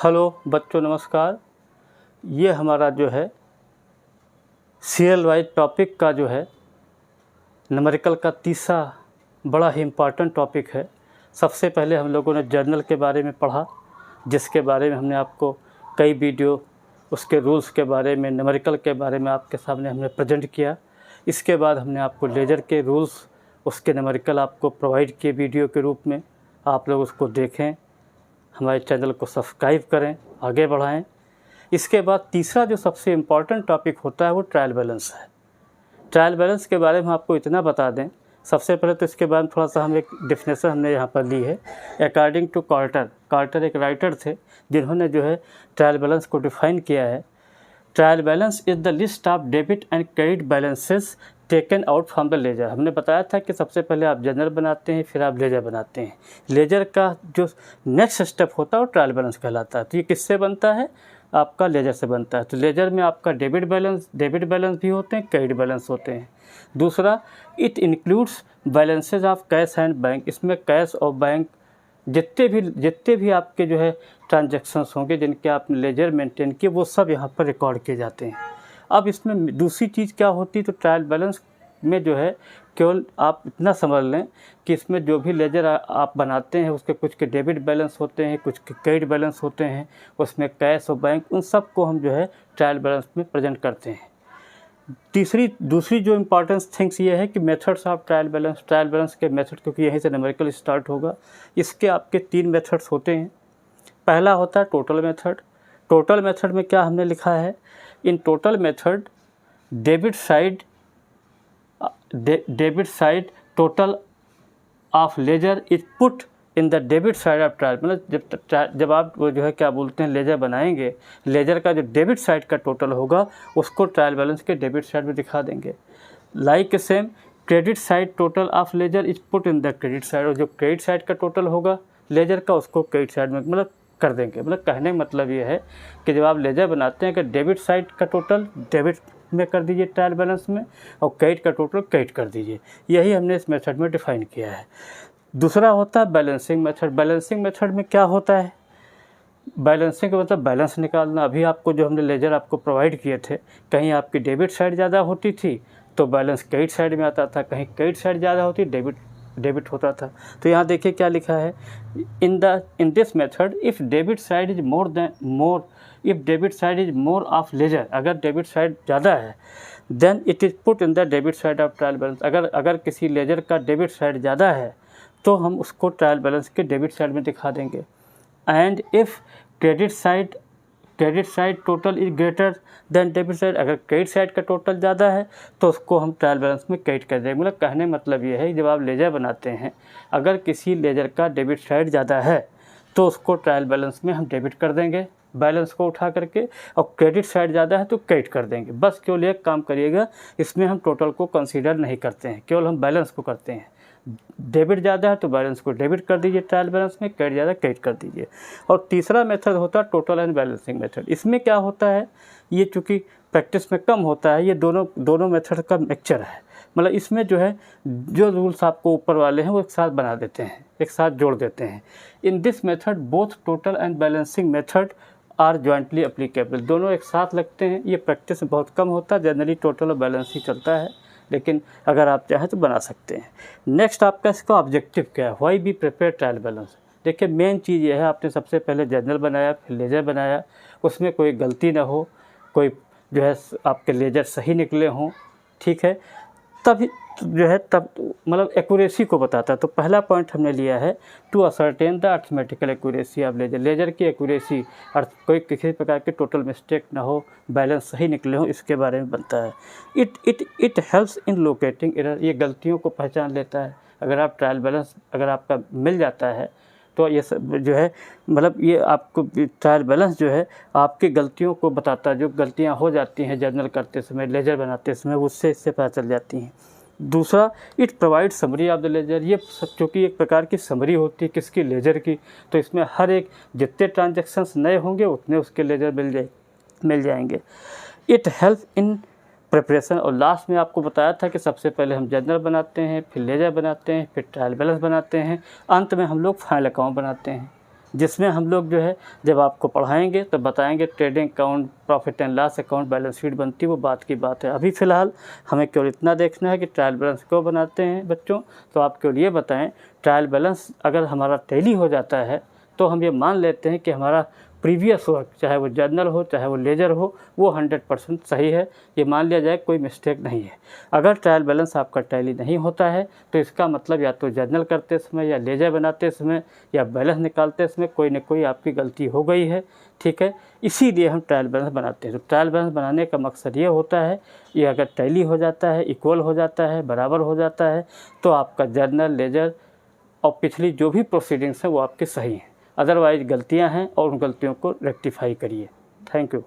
Hello बच्चों, नमस्कार। ये हमारा जो है सीरियल वाइज टॉपिक का जो है न्यूमेरिकल का तीसरा बड़ा ही इम्पॉर्टेंट टॉपिक है। सबसे पहले हम लोगों ने जर्नल के बारे में पढ़ा, जिसके बारे में हमने आपको कई वीडियो उसके रूल्स के बारे में, न्यूमेरिकल के बारे में आपके सामने हमने प्रेजेंट किया। इसके बाद हमने आपको लेजर के रूल्स, उसके न्यूमेरिकल आपको प्रोवाइड किए वीडियो के रूप में। आप लोग उसको देखें, हमारे चैनल को सब्सक्राइब करें, आगे बढ़ाएं। इसके बाद तीसरा जो सबसे इम्पॉर्टेंट टॉपिक होता है वो ट्रायल बैलेंस है। ट्रायल बैलेंस के बारे में आपको इतना बता दें, सबसे पहले तो इसके बारे में थोड़ा सा हम एक डेफिनेशन हमने यहाँ पर ली है। अकॉर्डिंग टू कार्टर एक राइटर थे जिन्होंने जो है ट्रायल बैलेंस को डिफ़ाइन किया है। Trial balance is the list of debit and credit balances taken out from the ledger. हमने बताया था कि सबसे पहले आप जर्नल बनाते हैं, फिर आप लेजर बनाते हैं। लेजर का जो नेक्स्ट स्टेप होता है वो ट्रायल बैलेंस कहलाता है। तो ये किससे बनता है? आपका लेजर से बनता है। तो लेजर में आपका डेबिट बैलेंस भी होते हैं, क्रेडिट बैलेंस होते हैं। दूसरा, it includes balances of cash and bank. इसमें कैश और बैंक जितने भी आपके जो है ट्रांजैक्शंस होंगे जिनके आपने लेजर मेंटेन किए, वो सब यहाँ पर रिकॉर्ड किए जाते हैं। अब इसमें दूसरी चीज़ क्या होती है, तो ट्रायल बैलेंस में जो है केवल आप इतना समझ लें कि इसमें जो भी लेजर आप बनाते हैं उसके कुछ के डेबिट बैलेंस होते हैं, कुछ के क्रेडिट बैलेंस होते हैं, उसमें कैश और बैंक, उन सब को हम जो है ट्रायल बैलेंस में प्रेजेंट करते हैं। दूसरी जो इम्पॉर्टेंस थिंग्स ये है कि मेथड्स ऑफ ट्रायल बैलेंस के मेथड, क्योंकि यहीं से न्यूमेरिकल स्टार्ट होगा। इसके आपके 3 मेथड्स होते हैं। पहला होता है टोटल मेथड। टोटल मेथड में क्या हमने लिखा है? In total method debit side total of ledger is put in the debit side of trial. मतलब जब आप वो जो है क्या बोलते हैं लेजर बनाएंगे, लेजर का जो डेबिट साइड का टोटल होगा उसको ट्रायल बैलेंस के डेबिट साइड में दिखा देंगे। Like same credit side total of ledger is put in the credit side. और जो क्रेडिट साइड का टोटल होगा लेजर का, उसको क्रेडिट साइड में मतलब कर देंगे। मतलब कहने का मतलब ये है कि जब आप लेजर बनाते हैं कि डेबिट साइड का टोटल डेबिट में कर दीजिए ट्रायल बैलेंस में, और क्रेडिट का टोटल क्रेडिट कर दीजिए। यही हमने इस मेथड में डिफाइन किया है। दूसरा होता है बैलेंसिंग मेथड। बैलेंसिंग मेथड में क्या होता है? बैलेंसिंग का मतलब बैलेंस निकालना। अभी आपको जो हमने लेजर आपको प्रोवाइड किए थे, कहीं आपकी डेबिट साइड ज़्यादा होती थी तो बैलेंस क्रेडिट साइड में आता था, कहीं क्रेडिट साइड ज़्यादा होती डेबिट होता था। तो यहाँ देखिए क्या लिखा है, in this method if debit side is more of ledger, अगर डेबिट साइड ज़्यादा है, then it is put in the debit side of trial balance. अगर किसी लेजर का डेबिट साइड ज़्यादा है तो हम उसको ट्रायल बैलेंस के डेबिट साइड में दिखा देंगे। And if credit side total is greater than debit side, अगर क्रेडिट साइड का टोटल ज़्यादा है तो उसको हम ट्रायल बैलेंस में क्रेडिट कर देंगे। मतलब कहने मतलब ये है, जब आप लेजर बनाते हैं, अगर किसी लेजर का डेबिट साइड ज़्यादा है तो उसको ट्रायल बैलेंस में हम डेबिट कर देंगे बैलेंस को उठा करके, और क्रेडिट साइड ज़्यादा है तो क्रेडिट कर देंगे। बस केवल एक काम करिएगा, इसमें हम टोटल को कंसीडर नहीं करते हैं, केवल हम बैलेंस को करते हैं। डेबिट ज़्यादा है तो बैलेंस को डेबिट कर दीजिए ट्रायल बैलेंस में, क्रेडिट ज़्यादा क्रेडिट कर दीजिए। और तीसरा मेथड होता है टोटल एंड बैलेंसिंग मेथड। इसमें क्या होता है, ये चूँकि प्रैक्टिस में कम होता है, ये दोनों मेथड का मिक्सचर है। मतलब इसमें जो है जो रूल्स आपको ऊपर वाले हैं वो एक साथ बना देते हैं, एक साथ जोड़ देते हैं। In this method both total and balancing method are jointly applicable. दोनों एक साथ लगते हैं। ये प्रैक्टिस में बहुत कम होता है, जनरली टोटल और बैलेंस ही चलता है, लेकिन अगर आप चाहें तो बना सकते हैं। नेक्स्ट आपका इसका ऑब्जेक्टिव क्या है, why be prepare trial balance. देखिए मेन चीज़ ये है, आपने सबसे पहले जर्नल बनाया, फिर लेजर बनाया, उसमें कोई गलती ना हो, कोई जो है आपके लेजर सही निकले हों, ठीक है, तब मतलब एक्यूरेसी को बताता है। तो पहला पॉइंट हमने लिया है to ascertain the arithmetical accuracy of ledger की एक्यूरेसी, कोई किसी प्रकार के टोटल मिस्टेक ना हो, बैलेंस सही निकले हो, इसके बारे में बनता है। It helps in locating error, ये गलतियों को पहचान लेता है। अगर आप ट्रायल बैलेंस अगर आपका मिल जाता है तो ये सब जो है मतलब ये आपको ट्रायल बैलेंस जो है आपकी गलतियों को बताता है, जो गलतियाँ हो जाती हैं जर्नल करते समय, लेजर बनाते समय, उससे इससे पता चल जाती हैं। दूसरा, it provide summary of the ledger. ये चूँकि एक प्रकार की समरी होती है किसकी, लेजर की, तो इसमें हर एक जितने ट्रांजैक्शंस नए होंगे उतने उसके लेजर मिल जाएंगे। It help in preparation. और लास्ट में आपको बताया था कि सबसे पहले हम जर्नल बनाते हैं, फिर लेजर बनाते हैं, फिर ट्रायल बैलेंस बनाते हैं, अंत में हम लोग फाइनल अकाउंट बनाते हैं। जिसमें हम लोग जो है जब आपको पढ़ाएंगे तो बताएंगे trading account, profit and loss account, balance sheet बनती है, वो बात की बात है। अभी फ़िलहाल हमें केवल इतना देखना है कि ट्रायल बैलेंस क्यों बनाते हैं बच्चों। तो आप केवल ये बताएं, ट्रायल बैलेंस अगर हमारा टैली हो जाता है तो हम ये मान लेते हैं कि हमारा प्रीवियस वर्क, चाहे वो जर्नल हो चाहे वो लेजर हो, वो 100% सही है, ये मान लिया जाए, कोई मिस्टेक नहीं है। अगर ट्रायल बैलेंस आपका टैली नहीं होता है तो इसका मतलब या तो जर्नल करते समय या लेजर बनाते समय या बैलेंस निकालते समय कोई न कोई आपकी गलती हो गई है, ठीक है। इसीलिए हम ट्रायल बैलेंस बनाते हैं। तो ट्रायल बैलेंस बनाने का मकसद ये होता है, ये अगर टैली हो जाता है, इक्वल हो जाता है, बराबर हो जाता है, तो आपका जर्नल, लेजर और पिछली जो भी प्रोसीडिंग्स हैं वो आपके सही हैं। अदरवाइज़ गलतियां हैं और उन गलतियों को रेक्टिफाई करिए। Thank you.